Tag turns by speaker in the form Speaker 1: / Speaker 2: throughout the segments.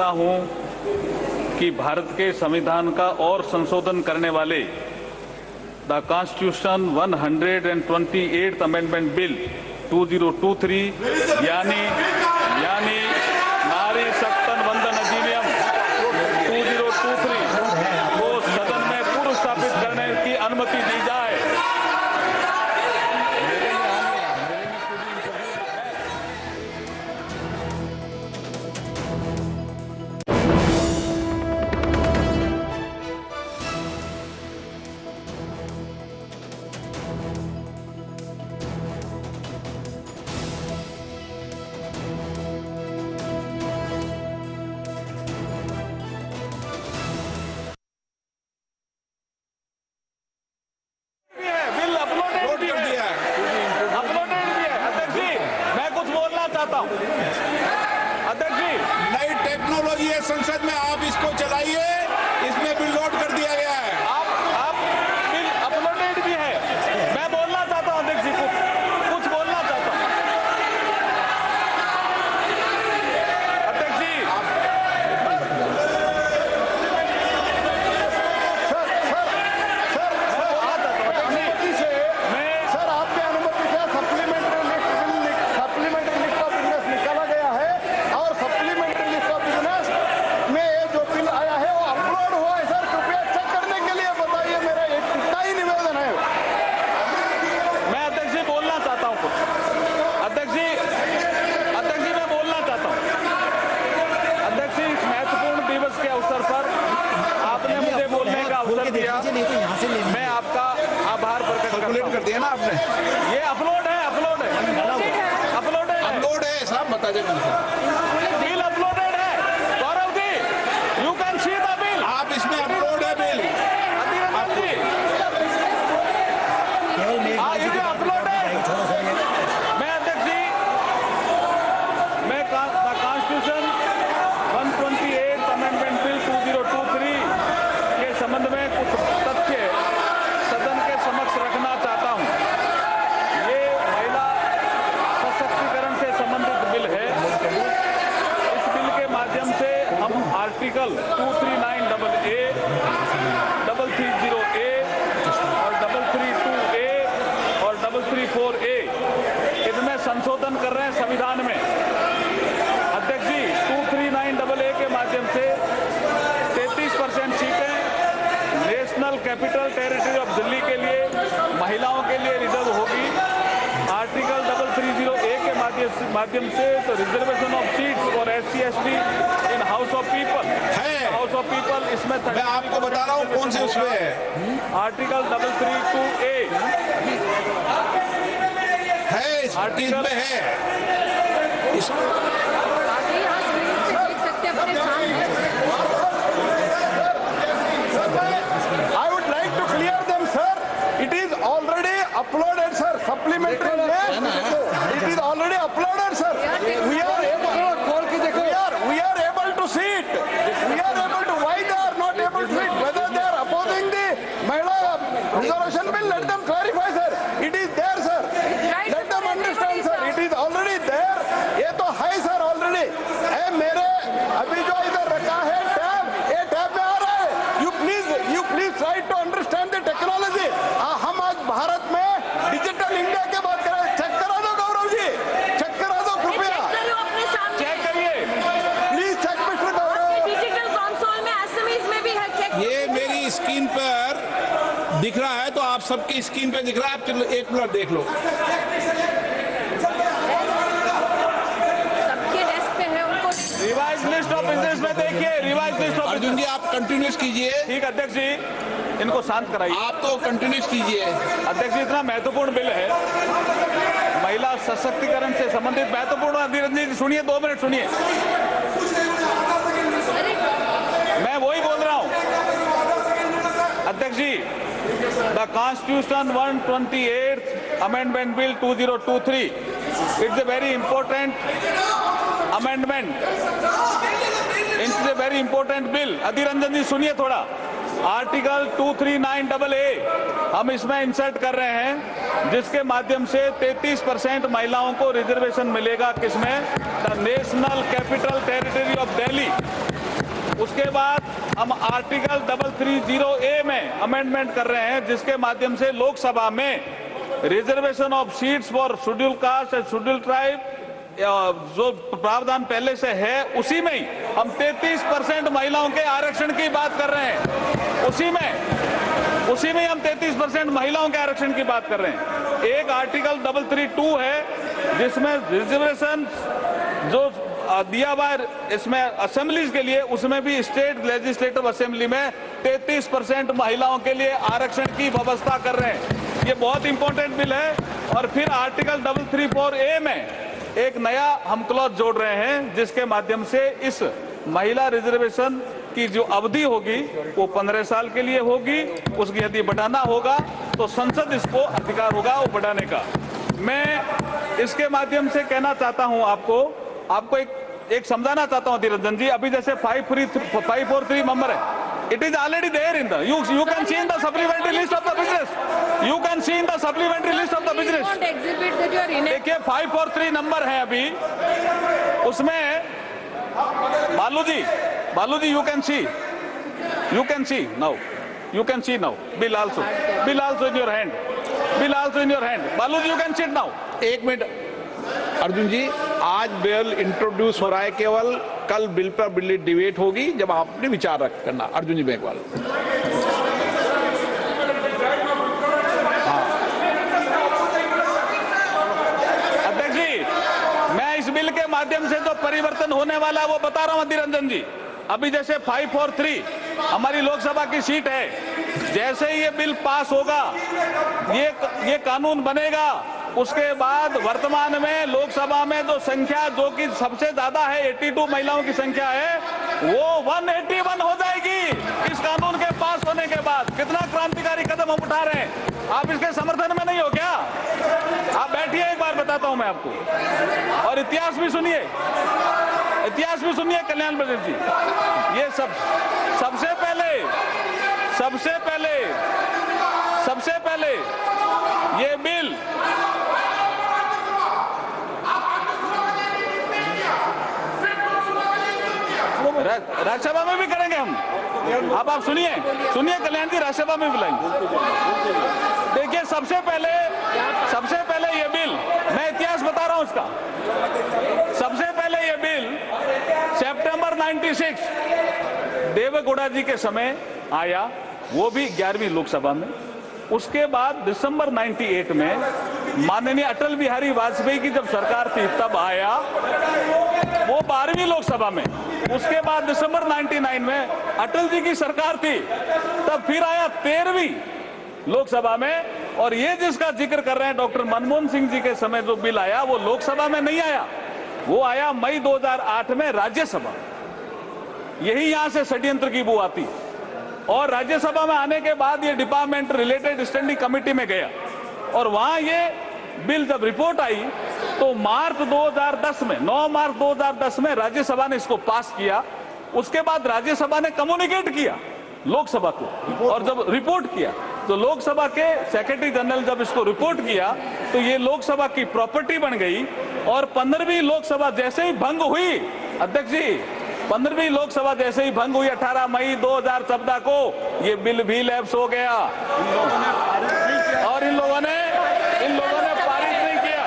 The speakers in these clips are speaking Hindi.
Speaker 1: हूं कि भारत के संविधान का और संशोधन करने वाले the constitution 128th amendment bill 2023 यानी नारी शक्ति वंदन अधिनियम 2023 को सदन में पूर्व स्थापित करने की अनुमति दी जाए।
Speaker 2: अध्यक्ष जी, नई टेक्नोलॉजी है संसद में, आप इसको चलाइए। इसमें बिल लोड कर दिया गया है।
Speaker 1: आप बिल अपलोडेड भी है। मैं बोलना चाहता हूं अध्यक्ष जी, कुछ बोलना चाहता हूं अध्यक्ष जी।
Speaker 2: सर आपके अनुमति से सप्लीमेंट्री लिस्ट ऑफ बिजनेस निकाला गया है और सप्लीमेंट्री लिस्ट ऑफ बिजनेस में ये जो बिल आया है वो अपलोड हुआ है। सर कृपया चेक करने के लिए बताइए, मेरा इतना ही निवेदन है।
Speaker 1: मैं अध्यक्ष जी बोलना चाहता हूं कुछ। अध्यक्ष जी मैं बोलना चाहता हूं। अध्यक्ष जी, इस महत्वपूर्ण दिवस के अवसर पर आपने मुझे बोलने का अवसर दिया, मैं आपका आभार प्रकट
Speaker 2: कर दिया ना आपने।
Speaker 1: ये अपलोड है
Speaker 2: साहब बता दें
Speaker 1: बिल अपलोडेड है। Gaurav ji, you can see the bill.
Speaker 2: आप इसमें अपलोड है बिल।
Speaker 1: ये अपलोड है। मैं अध्यक्ष जी, मैं कॉन्स्टिट्यूशन 128 अमेंडमेंट बिल 2023 के संबंध में कुछ तथ्य सदन के समक्ष रखना चाहता हूं। ये महिला सशक्तिकरण से संबंधित बिल है। इस बिल के माध्यम से हम आर्टिकल 239AA, 330A और 332A और 334A इनमें संशोधन कर रहे हैं संविधान में। अध्यक्ष जी, 239AA के माध्यम से 33% सीटें national capital territory of Delhi के लिए महिलाओं के लिए रिजर्व होगी। आर्टिकल 330A के माध्यम से तो reservation of seats for SC/ST in house of people इसमें
Speaker 2: मैं आपको बता रहा हूँ कौन से उसमें है।
Speaker 1: आर्टिकल 332A
Speaker 2: है, इस
Speaker 1: आर्टिकल
Speaker 2: में है। I would like to clear them, sir. It is already uploaded, sir. Supplementary list. It is already uploaded, sir. We are able to see it. We are able to. Why they are not able to see it? Whether they are opposing the Mahila reservation bill, let them clarify, sir. It is there, sir. Let them understand, sir. It is already there. ये तो है सर ऑलरेडी। मेरे अभी जो इधर रखा है टैब, ये टैब में आ रहा है। You please try to understand the technology. हम आज भारत में डिजिटल इंडिया के बात कर रहे हैं। चेक करा दो गौरव जी, चेक करा दो कृपया।
Speaker 1: चेक करिए
Speaker 2: please check mister Gaurav.
Speaker 3: Digital console में एसएमएस में भी है। चेक
Speaker 2: ये मेरी स्क्रीन पर दिख रहा है, तो आप सबकी स्क्रीन पे दिख रहा है। आप एक मिनट देख लो।
Speaker 1: रिवाइज लिस्ट ऑफ बिजनेस में देखिए। रिवाइज लिस्ट ऑफ
Speaker 2: अर्जुन जी आप कंटिन्यूस कीजिए।
Speaker 1: ठीक अध्यक्ष जी, इनको शांत कराइए।
Speaker 2: आप तो कंटिन्यूस कीजिए।
Speaker 1: अध्यक्ष जी, इतना महत्वपूर्ण बिल है, महिला सशक्तिकरण से संबंधित महत्वपूर्ण। अधिरंजन जी सुनिए, 2 मिनट सुनिए। मैं वही बोल रहा हूं अध्यक्ष जी। The constitution 128th amendment bill 2023 it's a very important amendment, it's a very important bill. Adhiranjan ji सुनिए थोड़ा। आर्टिकल 239AA हम इसमें इंसर्ट कर रहे हैं, जिसके माध्यम से 33% महिलाओं को रिजर्वेशन मिलेगा। किसमें? The national capital territory of Delhi. उसके बाद हम आर्टिकल 330A में अमेंडमेंट कर रहे हैं, जिसके माध्यम से लोकसभा में reservation of seats for schedule caste and schedule tribe जो प्रावधान पहले से है, उसी में ही हम 33% महिलाओं के आरक्षण की बात कर रहे हैं। उसी में हम 33% महिलाओं के आरक्षण की बात कर रहे हैं। एक आर्टिकल 332 है, जिसमें रिजर्वेशन जो दिया हुआ है इसमें असेंबलीज के लिए, उसमें भी स्टेट लेजिस्लेटिव असेंबली में 33% महिलाओं के लिए आरक्षण की व्यवस्था कर रहे हैं। ये बहुत इंपॉर्टेंट बिल है। और फिर आर्टिकल 334A में एक नया हम क्लॉज जोड़ रहे हैं, जिसके माध्यम से इस महिला रिजर्वेशन की जो अवधि होगी वो 15 साल के लिए होगी। उसकी यदि बढ़ाना होगा तो संसद इसको अधिकार होगा वो बढ़ाने का। मैं इसके माध्यम से कहना चाहता हूं, आपको एक समझाना चाहता हूं धीरज जी। अभी जैसे 543 नंबर है, it is already there in the you can see in the supplementary list of the business. You can see in the supplementary list of the business.
Speaker 3: Don't exhibit that you are in it.
Speaker 1: देखिए 543 नंबर है अभी, उसमें बालू जी you can see now bill also in your hand, बालू जी you can see it now।
Speaker 4: एक मिनट अर्जुन जी, आज बिल इंट्रोड्यूस हो रहा है, केवल कल बिल पर बिल डिबेट होगी, जब आप अपने विचार रख करना। अर्जुन जी मेघवाल।
Speaker 1: अध्यक्ष जी, मैं इस बिल के माध्यम से जो परिवर्तन होने वाला है वो बता रहा हूं अधीर रंजन जी। अभी जैसे 543 हमारी लोकसभा की सीट है, जैसे ही ये बिल पास होगा, ये कानून बनेगा, उसके बाद वर्तमान में लोकसभा में जो संख्या जो कि सबसे ज्यादा है 82 महिलाओं की संख्या है, वो 181 हो जाएगी इस कानून के पास होने के बाद। कितना क्रांतिकारी कदम हम उठा रहे हैं। आप इसके समर्थन में नहीं हो क्या? आप बैठिए, एक बार बताता हूं मैं आपको। और इतिहास भी सुनिए कल्याण बजट जी। ये सबसे पहले ये बिल राज्यसभा में भी करेंगे हम। अब आप सुनिए कल्याण जी, राज्यसभा में बुलाएंगे। देखिए सबसे पहले ये बिल, मैं इतिहास बता रहा हूं इसका। सबसे पहले ये बिल सितंबर 96 देवेगौड़ा जी के समय आया, वो भी 11वीं लोकसभा में। उसके बाद दिसंबर 98 में माननीय अटल बिहारी वाजपेयी की जब सरकार थी तब आया, वो 12वीं लोकसभा में। उसके बाद दिसंबर 99 में अटल जी की सरकार थी, तब फिर आया 13वीं लोकसभा में। और ये जिसका जिक्र कर रहे हैं डॉक्टर मनमोहन सिंह जी के समय जो बिल आया, वो लोकसभा में नहीं आया, वो आया मई 2008 में राज्यसभा। यही यहां से षड्यंत्र की बू आती। और राज्यसभा में आने के बाद ये डिपार्टमेंट रिलेटेड स्टैंडिंग कमेटी में गया, और वहां ये बिल जब रिपोर्ट आई तो मार्च 2010 में 9 मार्च 2010 में राज्यसभा ने इसको पास किया। उसके बाद राज्यसभा ने कम्युनिकेट किया लोकसभा को, और जब रिपोर्ट किया तो लोकसभा के सेक्रेटरी जनरल जब इसको रिपोर्ट किया तो ये लोकसभा की प्रॉपर्टी बन गई। और 15वीं लोकसभा जैसे ही भंग हुई, अध्यक्ष जी, 15वीं लोकसभा जैसे ही भंग हुई 18 मई 2014 को, ये बिल भी लैप्स हो गया और इन लोगों ने पारित नहीं किया।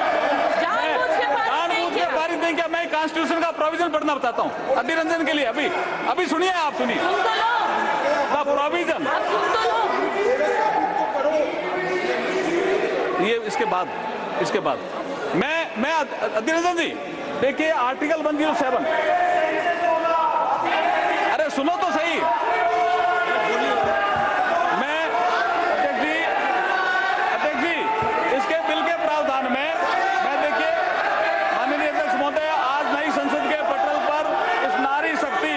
Speaker 1: जानबूझ के पारित नहीं किया। मैं कॉन्स्टिट्यूशन का प्रोविजन पढ़ना बताता हूँ अधीर रंजन के लिए। अभी सुनिए, आप सुनिए प्रोविजन। ये इसके बाद मैं अधीर रंजन जी, देखिए आर्टिकल 107। अरे सुनो तो सही। मैं अध्यक्ष जी इसके बिल के प्रावधान में मैं देखिए माननीय अध्यक्ष महोदय, आज नई संसद के पटल पर इस नारी शक्ति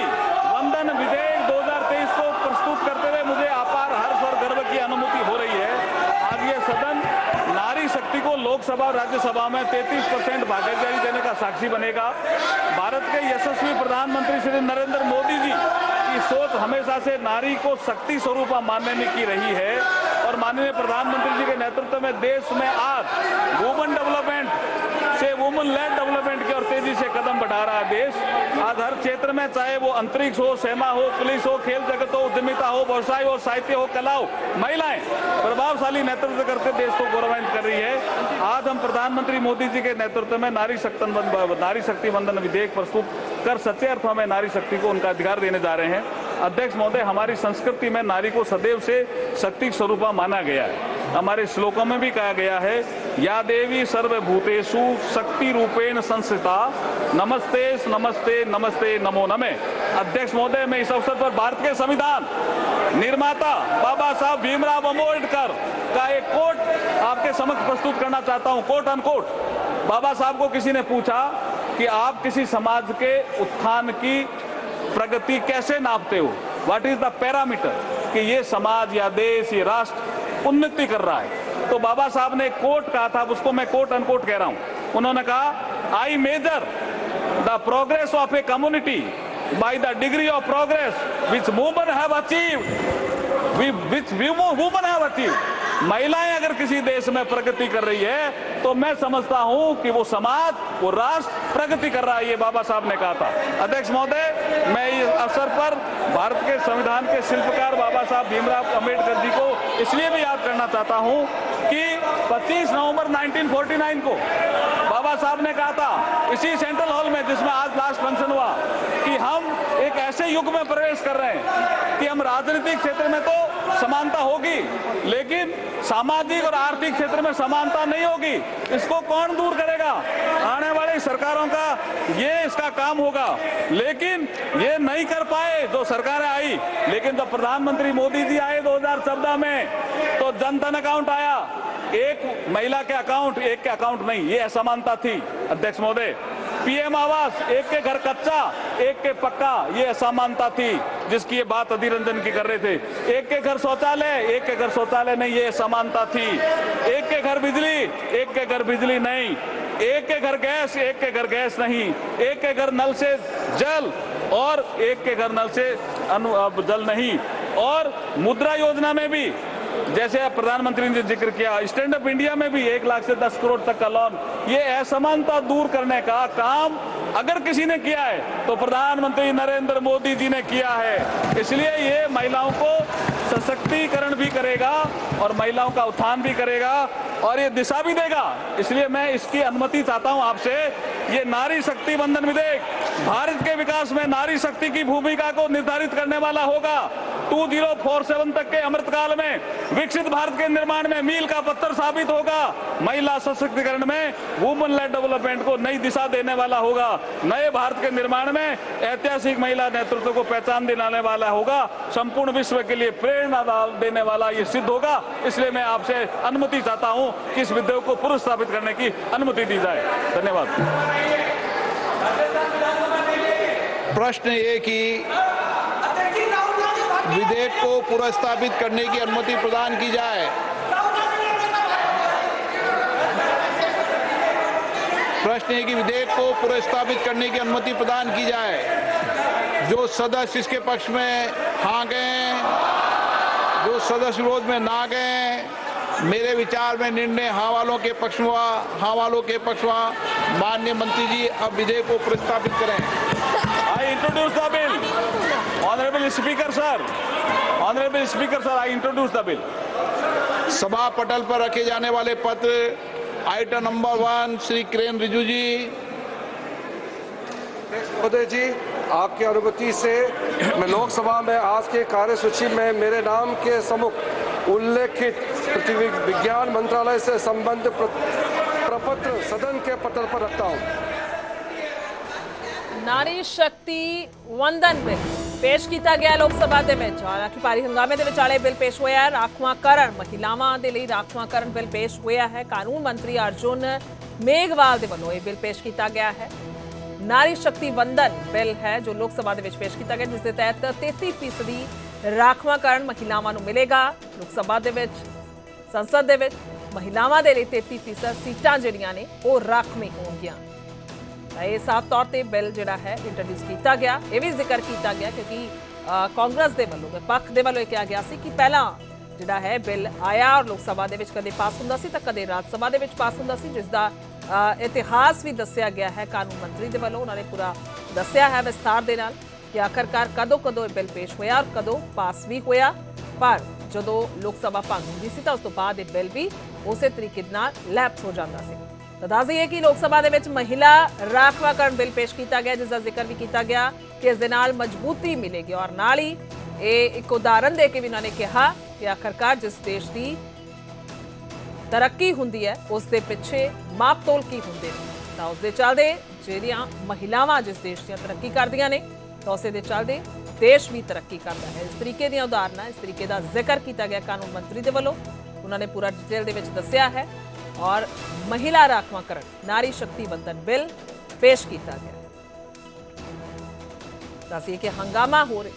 Speaker 1: वंदन विधेयक 2023 को प्रस्तुत करते हुए मुझे अपार हर्ष और गर्व की अनुभूति हो रही है। आज ये सदन नारी शक्ति को लोकसभा और राज्यसभा में 33% भागीदारी देने का साक्षी बनेगा। भारत के यशस्वी प्रधानमंत्री श्री नरेंद्र मोदी जी की सोच हमेशा से नारी को शक्ति स्वरूप मानने की रही है और माननीय प्रधानमंत्री जी के नेतृत्व में देश में आज वुमेन डेवलपमेंट से वुमेन लेड डेवलपमेंट की ओर तेजी से कदम बढ़ा रहा है देश। आज हर क्षेत्र में, चाहे वो अंतरिक्ष हो, सेना हो, पुलिस हो, खेल जगत हो, उद्यमिता हो, व्यवसाय हो, साहित्य हो, कला हो, महिलाएं प्रभावशाली नेतृत्व करके देश को गौरवान्वित कर रही है। आज हम प्रधानमंत्री मोदी जी के नेतृत्व में नारी शक्ति वंदन विधेयक प्रस्तुत कर सच्चे अर्थों में नारी शक्ति को उनका अधिकार देने जा रहे हैं। अध्यक्ष महोदय, हमारी संस्कृति में नारी को सदैव से शक्ति स्वरूपा माना गया है। हमारे श्लोकों में भी कहा गया है, या देवी सर्वभूतेषु शक्ति रूपेण संस्थिता, नमस्ते नमस्ते नमस्ते नमो नमे। अध्यक्ष महोदय, मैं इस अवसर पर भारत के संविधान निर्माता बाबा साहब भीमराव अम्बेडकर का एक कोट आपके समक्ष प्रस्तुत करना चाहता हूं। Quote unquote. बाबा साहब को किसी ने पूछा कि आप किसी समाज के उत्थान की प्रगति कैसे नापते हो, व्हाट इज द पैरामीटर कि ये समाज या देश, ये राष्ट्र उन्नति कर रहा है। तो बाबा साहब ने एक कोट कहा था, उसको मैं कोट अनकोट कह रहा हूं। उन्होंने कहा, I measure the progress of a community by the degree of progress which women have achieved, महिलाएं अगर किसी देश में प्रगति कर रही है तो मैं समझता हूं कि वो समाज, वो राष्ट्र प्रगति कर रहा है। ये बाबा साहब ने कहा था। अध्यक्ष महोदय, मैं इस अवसर पर भारत के संविधान के शिल्पकार बाबा साहब भीमराव अम्बेडकर जी को इसलिए भी याद करना चाहता हूं कि 25 नवंबर 1949 को बाबा साहब ने कहा था इसी सेंट्रल हॉल में, जिसमें आज लास्ट फंक्शन हुआ, कि हम एक ऐसे युग में प्रवेश कर रहे हैं कि हम राजनीतिक क्षेत्र में तो समानता होगी, लेकिन सामाजिक और आर्थिक क्षेत्र में समानता नहीं होगी। इसको कौन दूर करेगा? आने वाली सरकारों का ये इसका काम होगा। लेकिन ये नहीं कर पाए जो सरकारें आई। लेकिन जब प्रधानमंत्री मोदी जी आए 2014 में, तो जन धन अकाउंट आया, एक महिला के अकाउंट, एक के अकाउंट नहीं, ये असमानता थी। अध्यक्ष महोदय, पीएम आवास, एक के घर कच्चा, एक के पक्का, ये असमानता थी जिसकी ये बात अधीर रंजन की कर रहे थे। एक के घर शौचालय, एक के घर शौचालय नहीं, ये असमानता थी। एक के घर बिजली, एक के घर बिजली नहीं। एक के घर गैस, एक के घर गैस नहीं। एक के घर नल से जल और एक के घर नल से जल नहीं। और मुद्रा योजना में भी, जैसे प्रधानमंत्री ने जिक्र किया, स्टैंड अप इंडिया में भी 1 लाख से 10 करोड़ तक का लोन। ये असमानता दूर करने का काम अगर किसी ने किया है तो प्रधानमंत्री नरेंद्र मोदी जी ने किया है। इसलिए ये महिलाओं को सशक्तिकरण भी करेगा और महिलाओं का उत्थान भी करेगा और ये दिशा भी देगा। इसलिए मैं इसकी अनुमति चाहता हूं आपसे। ये नारी शक्ति वंदन विधेयक भारत के विकास में नारी शक्ति की भूमिका को निर्धारित करने वाला होगा। 2047 तक के अमृतकाल में विकसित भारत के निर्माण में मील का पत्थर साबित होगा। महिला सशक्तिकरण में वुमेन लेड डेवलपमेंट को नई दिशा देने वाला होगा। नए भारत के निर्माण में ऐतिहासिक महिला नेतृत्व को पहचान दिलाने वाला होगा। संपूर्ण विश्व के लिए प्रेरणा देने वाला ये सिद्ध होगा। इसलिए मैं आपसे अनुमति चाहता हूं कि इस विधेयक को पुनर्स्थापित करने की अनुमति दी जाए। धन्यवाद।
Speaker 4: प्रश्न ये कि विधेयक को पुनर्स्थापित करने की अनुमति प्रदान की जाए। प्रश्न है कि विधेयक को पुनर्स्थापित करने की अनुमति प्रदान की जाए। जो सदस्य इसके पक्ष में हाँ गए, जो सदस्य विरोध में ना गए, मेरे विचार में निर्णय हाँ वालों के पक्ष में हुआ। हाँ वालों के पक्ष हुआ। माननीय मंत्री जी अब विधेयक को प्रस्तावित करें।
Speaker 1: I introduce the bill. Honorable Speaker sir. Honorable Speaker sir, I introduce the bill.
Speaker 4: सभा पटल पर रखे जाने वाले पत्र आइटम नंबर 1 श्री किरेन रिजिजू जी।
Speaker 5: महोदय जी, आपकी अनुमति से मैं लोकसभा में आज के कार्यसूची में मेरे नाम के सम्मुख उल्लेखित पृथ्वी विज्ञान मंत्रालय से संबंधित प्रपत्र सदन के पटल पर रखता हूं।
Speaker 6: नारी शक्ति वंदन बिल पेश किया गया लोकसभा ਦੇ ਵਿੱਚ। ਹਾਲਾਂਕਿ ਭਾਰੀ ਹੰਗਾਮੇ ਦੇ ਵਿਚਾਲੇ ਬਿੱਲ ਪੇਸ਼ ਹੋਇਆ ਹੈ। ਰਾਖਵਾਂਕਰਨ, ਮਹਿਲਾਵਾਂ ਦੇ ਲਈ ਰਾਖਵਾਂਕਰਨ ਬਿੱਲ ਪੇਸ਼ ਹੋਇਆ ਹੈ। ਕਾਨੂੰਨ ਮੰਤਰੀ ਅਰਜੁਨ ਮੇਘਵਾਲ ਦੇ ਵੱਲੋਂ ਇਹ ਬਿੱਲ ਪੇਸ਼ ਕੀਤਾ ਗਿਆ ਹੈ। ਨਾਰੀ ਸ਼ਕਤੀ ਵੰਦਨ ਬਿੱਲ ਹੈ ਜੋ ਲੋਕਸਭਾ ਦੇ ਵਿੱਚ ਪੇਸ਼ ਕੀਤਾ ਗਿਆ, ਜਿਸ ਦੇ ਤਹਿਤ 33% ਰਾਖਵਾਂਕਰਨ ਮਹਿਲਾਵਾਂ ਨੂੰ ਮਿਲੇਗਾ। ਲੋਕਸਭਾ ਦੇ ਵਿੱਚ, ਸੰਸਦ ਦੇ ਵਿੱਚ ਮਹਿਲਾਵਾਂ ਦੇ ਲਈ 33% ਸੀਟਾਂ ਜਿਹੜੀਆਂ ਨੇ ਉਹ ਰਾਖਵੀਂ ਹੋਣਗੀਆਂ। ਇਹ ਸਾਫ਼ ਤੌਰ ਤੇ ਬਿੱਲ ਜਿਹੜਾ ਹੈ ਇੰਟਰੋਡਿਊਸ ਕੀਤਾ ਗਿਆ। ਇਹ ਵੀ ਜ਼ਿਕਰ ਕੀਤਾ ਗਿਆ ਕਿਉਂਕਿ ਕਾਂਗਰਸ ਦੇ ਵੱਲੋਂ ਵਿਪੱਖ ਦੇ ਵੱਲੋਂ ਇਹ ਕਿਹਾ ਗਿਆ ਸੀ ਕਿ ਪਹਿਲਾਂ ਜਿਹੜਾ ਹੈ ਬਿੱਲ ਆਇਆ ਔਰ ਲੋਕ ਸਭਾ ਦੇ ਵਿੱਚ ਕਦੇ ਪਾਸ ਹੁੰਦਾ ਸੀ ਤਾਂ ਕਦੇ ਰਾਜ ਸਭਾ ਦੇ ਵਿੱਚ ਪਾਸ ਹੁੰਦਾ ਸੀ, ਜਿਸ ਦਾ ਇਤਿਹਾਸ ਵੀ ਦੱਸਿਆ ਗਿਆ ਹੈ ਕਾਨੂੰਨ ਮੰਤਰੀ ਦੇ ਵੱਲੋਂ। ਉਹਨਾਂ ਨੇ ਪੂਰਾ ਦੱਸਿਆ ਹੈ ਵਿਸਥਾਰ ਦੇ ਨਾਲ ਕਿ ਆਖਰਕਾਰ ਕਦੋਂ ਇਹ ਬਿੱਲ ਪੇਸ਼ ਹੋਇਆ ਔਰ ਕਦੋਂ ਪਾਸ ਵੀ ਹੋਇਆ। ਪਰ ਜਦੋਂ ਲੋਕ ਸਭਾ ਭੰਗ ਹੁੰਦੀ ਸੀ ਤਾਂ ਉਸ ਤੋਂ ਬਾਅਦ ਇਹ ਬਿੱਲ ਵੀ ਉਸੇ ਤਰੀਕੇ ਨਾਲ ਲੈਪਸ ਹੋ ਜਾਂਦਾ ਸੀ। ਤਾਂ ਦੱਸ ਦਈਏ ਕਿ ਲੋਕ ਸਭਾ ਦੇ ਵਿੱਚ ਮਹਿਲਾ ਰਾਖਵਾਂਕਰਨ ਬਿੱਲ ਪੇਸ਼ ਕੀਤਾ ਗਿਆ, ਜਿਸ ਦਾ ਜ਼ਿਕਰ ਵੀ ਕੀਤਾ ਗਿਆ ਕਿ ਇਸ ਦੇ ਨਾਲ ਮਜ਼ਬੂਤੀ ਮਿਲੇਗੀ ਔਰ ਨਾਲ ਹੀ ਇਹ ਇੱਕ ਉਦਾਹਰਨ ਦੇ ਕੇ ਵੀ ਉਹਨਾਂ ਨੇ ਕਿਹਾ ਕਿ ਆਖਰਕਾਰ ਜਿਸ ਦੇਸ਼ ਦੀ ਤਰੱਕੀ ਹੁੰਦੀ ਹੈ ਉਸ ਦੇ ਪਿੱਛੇ ਮਾਪਤੋਲ ਕੀ ਹੁੰਦੇ ਨੇ, ਤਾਂ ਉਸ ਦੇ ਚੱਲਦੇ ਜਿਹੜੀਆਂ ਮਹਿਲਾਵਾਂ ਜਿਸ ਦੇਸ਼ ਦੀਆਂ ਤਰੱਕੀ ਕਰਦੀਆਂ ਨੇ ਤਾਂ ਉਸੇ ਦੇ ਚੱਲਦੇ ਦੇਸ਼ ਵੀ ਤਰੱਕੀ ਕਰਦਾ ਹੈ। ਇਸ ਤਰੀਕੇ ਦੀਆਂ ਉਦਾਹਰਨਾਂ, ਇਸ ਤਰੀਕੇ ਦਾ ਜ਼ਿਕਰ ਕੀਤਾ ਗਿਆ ਕਾਨੂੰਨ ਮੰਤਰੀ ਦੇ ਵੱਲੋਂ। ਉਹਨਾਂ ਨੇ ਪੂਰਾ ਡਿਟੇਲ ਦੇ ਵਿੱਚ ਦੱਸਿਆ ਹੈ ਔਰ ਮਹਿਲਾ ਰਾਖਵਾਂਕਰਨ ਨਾਰੀ ਸ਼ਕਤੀ ਵੰਦਨ ਬਿੱਲ ਪੇਸ਼ ਕੀਤਾ ਗਿਆ। ਦੱਸਿए ਕਿ ਹੰਗਾਮਾ ਹੋ ਰਿਹਾ,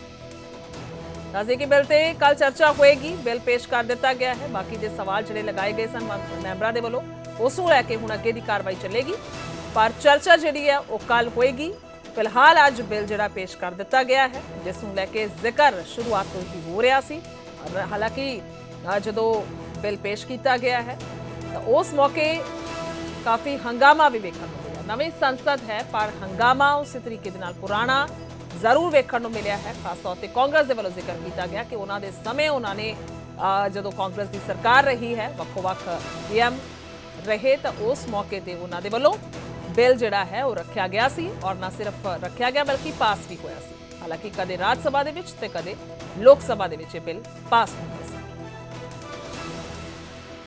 Speaker 6: ਦੱਸਿए ਕਿ ਬਿੱਲ ਤੇ ਕੱਲ ਚਰਚਾ ਹੋਏਗੀ। ਬਿੱਲ ਪੇਸ਼ ਕਰ ਦਿੱਤਾ ਗਿਆ ਹੈ। ਬਾਕੀ ਦੇ ਸਵਾਲ ਜਿਹੜੇ ਲਗਾਏ ਗਏ ਸਨ ਮੈਂਬਰਾਂ ਦੇ ਵੱਲੋਂ ਉਸ ਨੂੰ ਲੈ ਕੇ ਹੁਣ ਅੱਗੇ ਦੀ ਕਾਰਵਾਈ ਚੱਲੇਗੀ, ਪਰ ਚਰਚਾ ਜਿਹੜੀ ਹੈ ਉਹ ਕੱਲ ਹੋਏਗੀ। ਫਿਲਹਾਲ ਅੱਜ ਬਿੱਲ ਜਿਹੜਾ ਪੇਸ਼ ਕਰ ਦਿੱਤਾ ਗਿਆ ਹੈ, ਜਿਸ ਨੂੰ ਲੈ ਕੇ ਜ਼ਿਕਰ ਸ਼ੁਰੂਆਤ ਤੋਂ ਹੀ ਹੋ ਰਿਹਾ ਸੀ। ਹਾਲਾਂਕਿ ਜਦੋਂ ਬਿੱਲ ਪੇਸ਼ ਕੀਤਾ ਗਿਆ ਹੈ ਤਾਂ ਉਸ ਮੌਕੇ ਕਾਫੀ ਹੰਗਾਮਾ ਵੀ ਵੇਖਣ ਨੂੰ ਮਿਲਿਆ। ਨਵੀਂ ਸੰਸਦ ਹੈ ਪਰ ਹੰਗਾਮਾ ਉਸੇ ਤਰੀਕੇ ਦੇ ਨਾਲ ਪੁਰਾਣਾ ਜ਼ਰੂਰ ਵੇਖਣ ਨੂੰ ਮਿਲਿਆ ਹੈ। ਖਾਸ ਤੌਰ ਤੇ ਕਾਂਗਰਸ ਦੇ ਵੱਲੋਂ ਜ਼ਿਕਰ ਕੀਤਾ ਗਿਆ ਕਿ ਉਹਨਾਂ ਦੇ ਸਮੇਂ ਉਹਨਾਂ ਨੇ ਜਦੋਂ ਕਾਂਗਰਸ ਦੀ ਸਰਕਾਰ ਰਹੀ ਹੈ, ਵੱਖੋ-ਵੱਖ ਪੀਐਮ ਰਹੇ, ਤਾਂ ਉਸ ਮੌਕੇ ਤੇ ਉਹਨਾਂ ਦੇ ਵੱਲੋਂ ਬਿੱਲ ਜਿਹੜਾ ਹੈ ਉਹ ਰੱਖਿਆ ਗਿਆ ਸੀ ਔਰ ਨਾ ਸਿਰਫ ਰੱਖਿਆ ਗਿਆ ਬਲਕਿ ਪਾਸ ਵੀ ਹੋਇਆ ਸੀ। ਹਾਲਾਂਕਿ ਕਦੇ ਰਾਜ ਸਭਾ ਦੇ ਵਿੱਚ ਤੇ ਕਦੇ ਲੋਕ ਸਭਾ ਦੇ ਵਿੱਚ ਇਹ ਬਿੱਲ ਪਾਸ ਹੁੰਦਾ